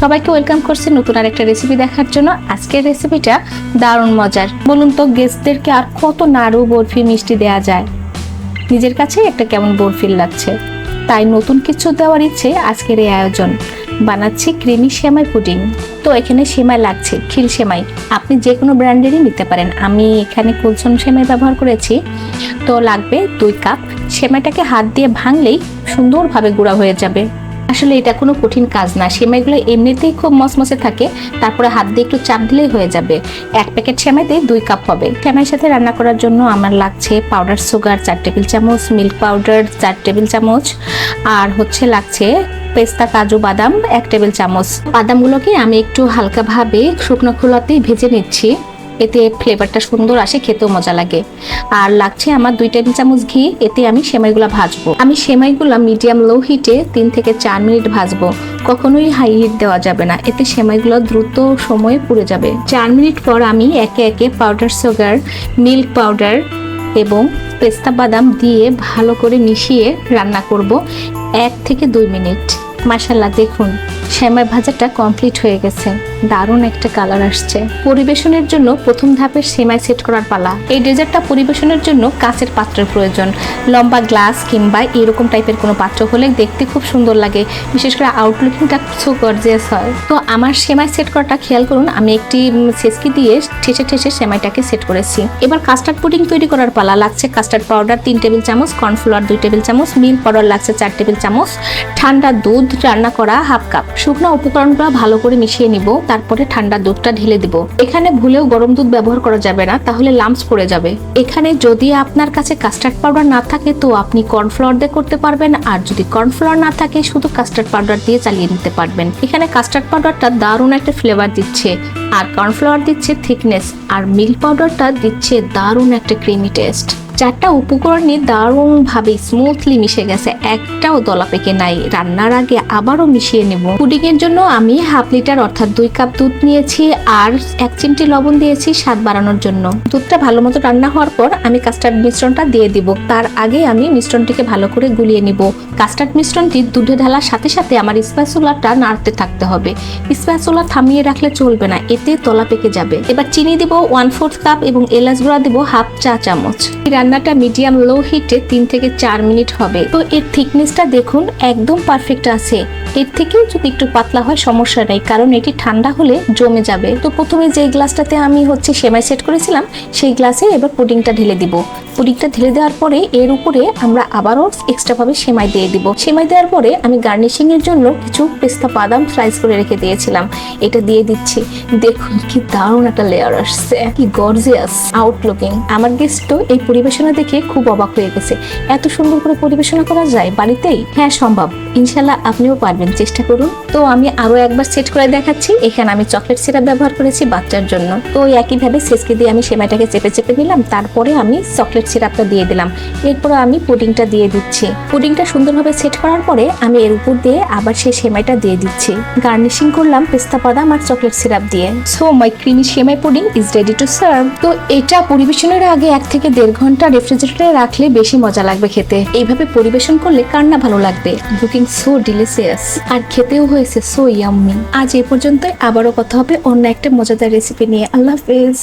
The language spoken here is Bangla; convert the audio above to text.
সবাইকে ওয়েলকাম করছি নতুন আরেকটা রেসিপি দেখার জন্য। আজকের রেসিপিটা দারুণ মজার। বলুন তো গেস্টদেরকে আর কত নাড়ু বরফি মিষ্টি দেওয়া যায়? নিজের কাছে একটা কেমন বরফিল লাগছে, তাই নতুন কিছু দেওয়ার ইচ্ছে আজকের এই আয়োজন। বানাচ্ছি ক্রিমি সেমাই পুডিং। তো এখানে সেমাই লাগছে খিল সেমাই, আপনি যে কোনো ব্র্যান্ডেরই নিতে পারেন। আমি এখানে কুলসন সেমাই ব্যবহার করেছি। তো লাগবে 2 কাপ। সেমাইটাকে হাত দিয়ে ভাঙলেই সুন্দরভাবে গুঁড়া হয়ে যাবে। আসলে এটা কোনো কঠিন কাজ না, সেমাইগুলো এমনিতেই খুব মসমসে থাকে, তারপরে হাত দিয়ে একটু চাপ দিলেই হয়ে যাবে। 1 প্যাকেট সেমাইতে 2 কাপ হবে। সেমাইয়ের সাথে রান্না করার জন্য আমার লাগছে পাউডার সুগার 4 টেবিল চামচ, মিল্ক পাউডার 4 টেবিল চামচ, আর লাগছে পেস্তা কাজু বাদাম 1 টেবিল চামচ। বাদামগুলোকে আমি একটু হালকাভাবে শুকনো খোলাতেই ভেজে নিচ্ছি, এতে ফ্লেভারটা সুন্দর আসে, খেতেও মজা লাগে। আর লাগছে আমার 2 টেবিল চামচ ঘি, এতে আমি সেমাইগুলো ভাজবো। আমি সেমাইগুলো মিডিয়াম লো হিটে 3 থেকে 4 মিনিট ভাজবো। কখনোই হাই হিট দেওয়া যাবে না, এতে সেমাইগুলো দ্রুত সময়ে পুড়ে যাবে। 4 মিনিট পর আমি একে একে পাউডার সুগার, মিল্ক পাউডার এবং পেস্তা বাদাম দিয়ে ভালো করে মিশিয়ে রান্না করব 1 থেকে 2 মিনিট। মাশাআল্লাহ, দেখুন সেমাই ভাজাটা কমপ্লিট হয়ে গেছে, দারুণ একটা কালার আসছে। পরিবেশনের জন্য প্রথম ধাপের সেমাই সেট করার পালা। এই ডেজার্টটা পরিবেশনের জন্য কাঁচের পাত্রের প্রয়োজন। লম্বা গ্লাস কিংবা এরকম টাইপের কোনো পাত্র হলে দেখতে খুব সুন্দর লাগে, বিশেষ করে আউটলুকিংটা খুব গর্জিয়াস হয়। তো আমার সেমাই সেট করাটা খেয়াল করুন, আমি একটি ছেঁচকি দিয়ে ঠেসে ঠেসে সেমাইটাকে সেট করেছি। এবার কাস্টার্ড পুডিং তৈরি করার পালা। লাগছে কাস্টার্ড পাউডার 3 টেবিল চামচ, কর্নফ্লাওয়ার 2 টেবিল চামচ, মিল্ক পাউডার লাগছে 4 টেবিল চামচ, ঠান্ডা দুধ রান্না করা 1/2 কাপ। শুকনো উপকরণগুলো ভালো করে মিশিয়ে নিব, তারপরে ঠান্ডা দুধটা ঢেলে দিব। এখানে ভুলেও গরম দুধ ব্যবহার করা যাবে না, তাহলে লাম্পস পড়ে যাবে। এখানে যদি আপনার কাছে কাস্টার্ড পাউডার না থাকে তো আপনি কর্নফ্লাওয়ার দিয়ে করতে পারবেন, আর যদি কর্নফ্লাওয়ার না থাকে শুধু কাস্টার্ড পাউডার দিয়ে চালিয়ে নিতে পারবেন। এখানে কাস্টার্ড পাউডারটা দারুণ একটা ফ্লেভার দিচ্ছে, আর কর্নফ্লাওয়ার দিচ্ছে থিকনেস, আর মিল্ক পাউডারটা দিচ্ছে দারুণ একটা ক্রিমি টেস্ট। 4টা উপকরণই দারুণভাবে স্মুথলি মিশে গেছে, একটাও দলা পেকে নাই। রান্নার আগে আবারও মিশিয়ে নেব। পুডিং এর জন্য আমি 1/2 লিটার অর্থাৎ 2 কাপ দুধ নিয়েছি, আর 1 চিমটি লবণ দিয়েছি স্বাদ বাড়ানোর জন্য। দুধটা ভালো মতো রান্না হওয়ার পর আমি কাস্টার্ড মিশ্রণটা দিয়ে দিব। তার আগে আমি মিশ্রণটিকে ভালো করে গুলিয়ে নিব। কাস্টার্ড মিশ্রণটি দুধে ঢালার সাথে সাথে আমার স্প্যাচুলাটা নাড়তে থাকতে হবে। স্প্যাচুলা থামিয়ে রাখলে চলবে না, এতে তলা পেকে যাবে। এবার চিনি দিব 1/4 কাপ এবং এলাচ গুঁড়া দিব 1/2 চা চামচ। রান্নাটা মিডিয়াম লো হিটে 3 থেকে 4 মিনিট হবে। তো এর থিকনেসটা দেখুন একদম পারফেক্ট আছে। এর থেকেও যদি একটু পাতলা হয় সমস্যা নেই, কারণ এটি ঠান্ডা হলে জমে যাবে। তো প্রথমে যে গ্লাসটাতে আমি সেমাই সেট করেছিলাম সেই গ্লাসে এবার পুডিংটা ঢেলে দিব। পুডিংটা ঢেলে দেওয়ার পরে এর উপরে আমরা আবারও এক্সট্রা ভাবে সেমাই দিয়ে দিব। সেমাই দেওয়ার পরে আমি গার্নিশিং এর জন্য কিছু পেস্তা বাদাম স্লাইস করে রেখে দিয়েছিলাম, এটা দিয়ে দিচ্ছি। দেখুন কি দারুণ একটা লেয়ার আসছে, কি গর্জিয়াস আউটলুকিং। আমার গেস্ট তো এই পরিবেশনা দেখে খুব অবাক হয়ে গেছে। এত সুন্দর করে পরিবেশনা করা যায় বাড়িতেই? হ্যাঁ, সম্ভব। ইনশাল্লাহ আপনিও পারবেন, চেষ্টা করুন। তো আমি আরো একবার সেট করে দেখাচ্ছি। এখানে আমি চকলেট সিরাপ ব্যবহার করেছি বাচ্চার জন্য। তো একইভাবে ছেঁচকি দিয়ে আমি সেমাইটাকে চেপে চেপে নিলাম, তারপরে আমি চকলেট সিরাপটা দিয়ে দিলাম। এরপর আমি পুডিংটা দিয়ে দিচ্ছি। পুডিংটা সুন্দরভাবে সেট করার পরে আমি এর উপর দিয়ে আবার সেই সেমাইটা দিয়ে দিচ্ছি। গার্নিশিং করলাম পেস্তা বাদাম আর চকলেট সিরাপ দিয়ে। So my creamy semai pudding is ready to serve. তো এটা পরিবেশনের আগে 1 থেকে 1.5 ঘন্টা রেফ্রিজারেটরে রাখলে বেশি মজা লাগবে খেতে। এইভাবে পরিবেশন করলে কার না ভালো লাগবে। লুকিং সো ডিলিশিয়াস, আর খেতেও হয়েছে সো ইয়াম্মি। আজ এই পর্যন্তই, আবারও কথা হবে অন্য একটা মজাদার রেসিপি নিয়ে। আল্লাহ হাফেজ।